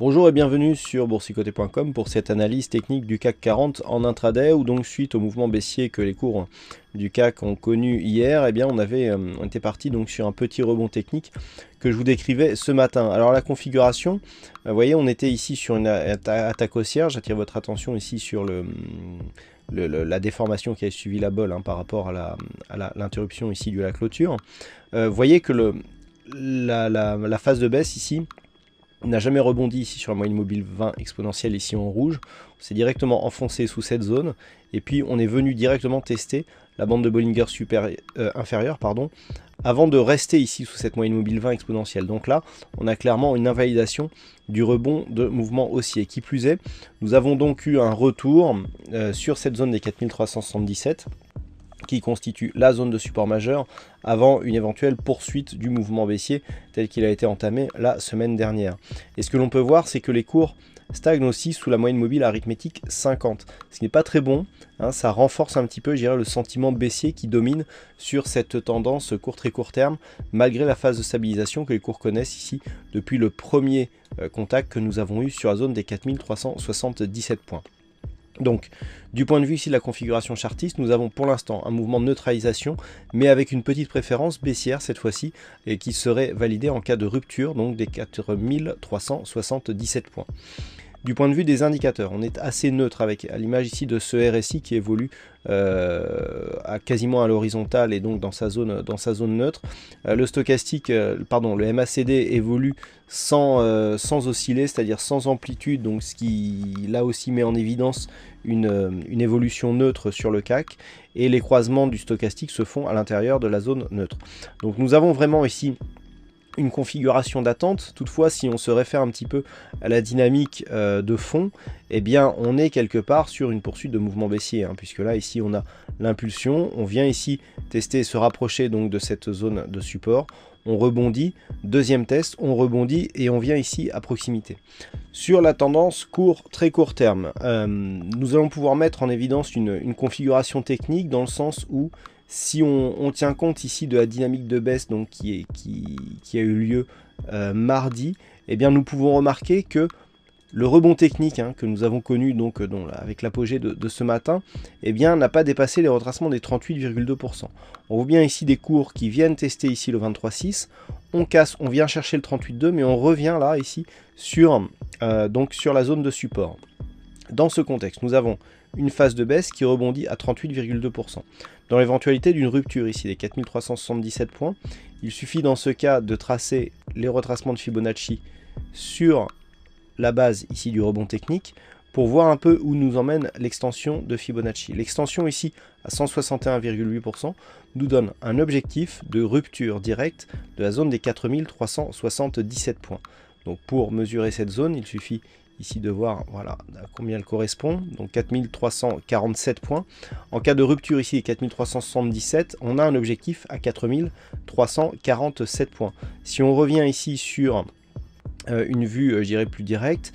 Bonjour et bienvenue sur boursicoté.com pour cette analyse technique du CAC 40 en intraday, où donc suite au mouvement baissier que les cours du CAC ont connu hier, eh bien on était parti donc sur un petit rebond technique que je vous décrivais ce matin. Alors la configuration, vous voyez, on était ici sur une attaque haussière. J'attire votre attention ici sur la déformation qui a suivi la bolle par rapport à l'interruption ici de la clôture. Vous voyez que la phase de baisse ici n'a jamais rebondi ici sur la moyenne mobile 20 exponentielle ici en rouge. On s'est directement enfoncé sous cette zone et puis on est venu directement tester la bande de Bollinger inférieure avant de rester ici sous cette moyenne mobile 20 exponentielle. Donc là on a clairement une invalidation du rebond de mouvement haussier. Qui plus est, nous avons donc eu un retour sur cette zone des 4377 qui constitue la zone de support majeur avant une éventuelle poursuite du mouvement baissier tel qu'il a été entamé la semaine dernière. Et ce que l'on peut voir, c'est que les cours stagnent aussi sous la moyenne mobile arithmétique 50, ce qui n'est pas très bon, ça renforce un petit peu, je dirais, le sentiment baissier qui domine sur cette tendance très court terme, malgré la phase de stabilisation que les cours connaissent ici depuis le premier contact que nous avons eu sur la zone des 4377 points. Donc, du point de vue ici de la configuration chartiste, nous avons pour l'instant un mouvement de neutralisation, mais avec une petite préférence baissière cette fois-ci, et qui serait validée en cas de rupture donc des 4377 points. Du point de vue des indicateurs, on est assez neutre à l'image ici de ce RSI qui évolue quasiment à l'horizontale et donc dans sa zone neutre. Le stochastique, le MACD évolue sans osciller, c'est-à-dire sans amplitude, donc ce qui là aussi met en évidence une évolution neutre sur le CAC, et les croisements du stochastique se font à l'intérieur de la zone neutre. Donc nous avons vraiment ici une configuration d'attente. Toutefois, si on se réfère un petit peu à la dynamique de fond, eh bien on est quelque part sur une poursuite de mouvement baissier, puisque là ici on a l'impulsion, on vient ici tester, se rapprocher donc de cette zone de support, on rebondit, deuxième test, on rebondit et on vient ici à proximité. Sur la tendance très court terme, nous allons pouvoir mettre en évidence une configuration technique dans le sens où si on tient compte ici de la dynamique de baisse donc qui a eu lieu mardi, eh bien nous pouvons remarquer que le rebond technique que nous avons connu donc avec l'apogée de ce matin, eh bien n'a pas dépassé les retracements des 38,2%. On voit bien ici des cours qui viennent tester ici le 23,6, on casse, on vient chercher le 38,2, mais on revient là ici sur la zone de support. Dans ce contexte, nous avons une phase de baisse qui rebondit à 38,2%. Dans l'éventualité d'une rupture ici des 4377 points, il suffit dans ce cas de tracer les retracements de Fibonacci sur la base ici du rebond technique pour voir un peu où nous emmène l'extension de Fibonacci. L'extension ici à 161,8% nous donne un objectif de rupture directe de la zone des 4377 points. Donc pour mesurer cette zone, il suffit ici de voir à combien elle correspond, donc 4347 points. En cas de rupture ici, 4377, on a un objectif à 4347 points. Si on revient ici sur une vue, je dirais, plus directe,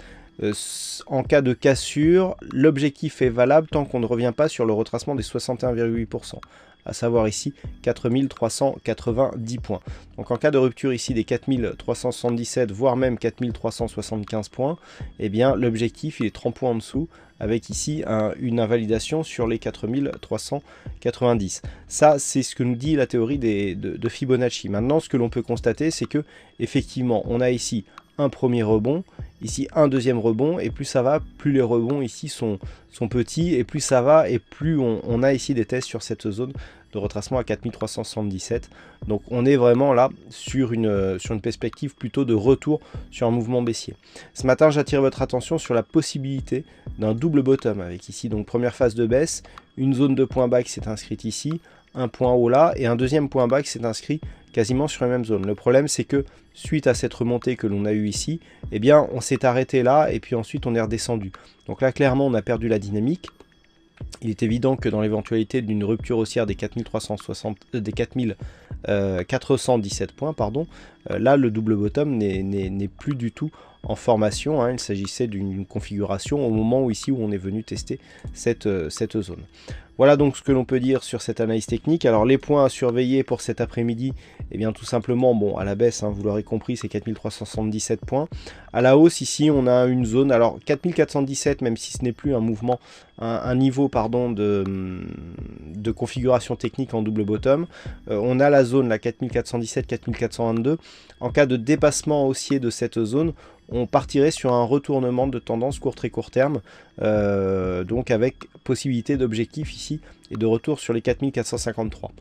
en cas de cassure, l'objectif est valable tant qu'on ne revient pas sur le retracement des 61,8%. à savoir ici 4390 points. Donc en cas de rupture ici des 4377, voire même 4375 points, eh bien l'objectif il est 30 points en dessous, avec ici une invalidation sur les 4390. Ça, c'est ce que nous dit la théorie de Fibonacci. Maintenant, ce que l'on peut constater, c'est que effectivement, on a ici un premier rebond, ici un deuxième rebond, et plus ça va, plus les rebonds ici sont petits, et plus ça va, et plus on a ici des tests sur cette zone de retracement à 4377. Donc on est vraiment là sur une perspective plutôt de retour sur un mouvement baissier. Ce matin, j'attire votre attention sur la possibilité d'un double bottom, avec ici donc première phase de baisse, une zone de point bas qui s'est inscrite ici, un point haut là, et un deuxième point bas qui s'est inscrit quasiment sur la même zone. Le problème, c'est que suite à cette remontée que l'on a eue ici, eh bien on s'est arrêté là et puis ensuite on est redescendu. Donc là clairement on a perdu la dynamique Il est évident que dans l'éventualité d'une rupture haussière des 4417 points, là le double bottom n'est plus du tout en formation, hein. Il s'agissait d'une configuration au moment où on est venu tester cette zone. Voilà donc ce que l'on peut dire sur cette analyse technique. Alors les points à surveiller pour cet après-midi, eh bien tout simplement, bon à la baisse, hein, vous l'aurez compris, c'est 4377 points. À la hausse ici on a une zone, alors 4417, même si ce n'est plus un mouvement, un niveau de configuration technique en double bottom, on a la zone, la 4417-4422. En cas de dépassement haussier de cette zone, on partirait sur un retournement de tendance très court terme, donc avec possibilité d'objectif ici et de retour sur les 4453.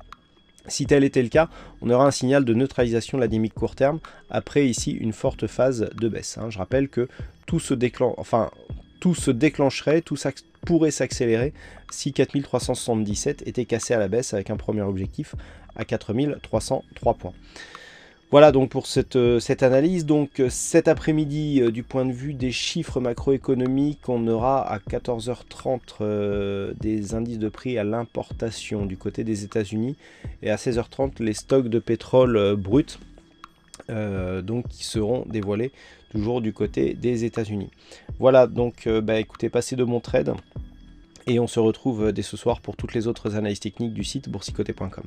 Si tel était le cas, on aura un signal de neutralisation de la dynamique court terme après ici une forte phase de baisse, hein. Je rappelle que tout se déclencherait, tout ça pourrait s'accélérer si 4377 était cassé à la baisse avec un premier objectif à 4303 points. Voilà donc pour cette analyse. Donc cet après-midi, du point de vue des chiffres macroéconomiques, on aura à 14h30 des indices de prix à l'importation du côté des États-Unis et à 16h30 les stocks de pétrole brut donc qui seront dévoilés toujours du côté des États-Unis. Voilà donc écoutez, passez de bons trades et on se retrouve dès ce soir pour toutes les autres analyses techniques du site boursicoté.com.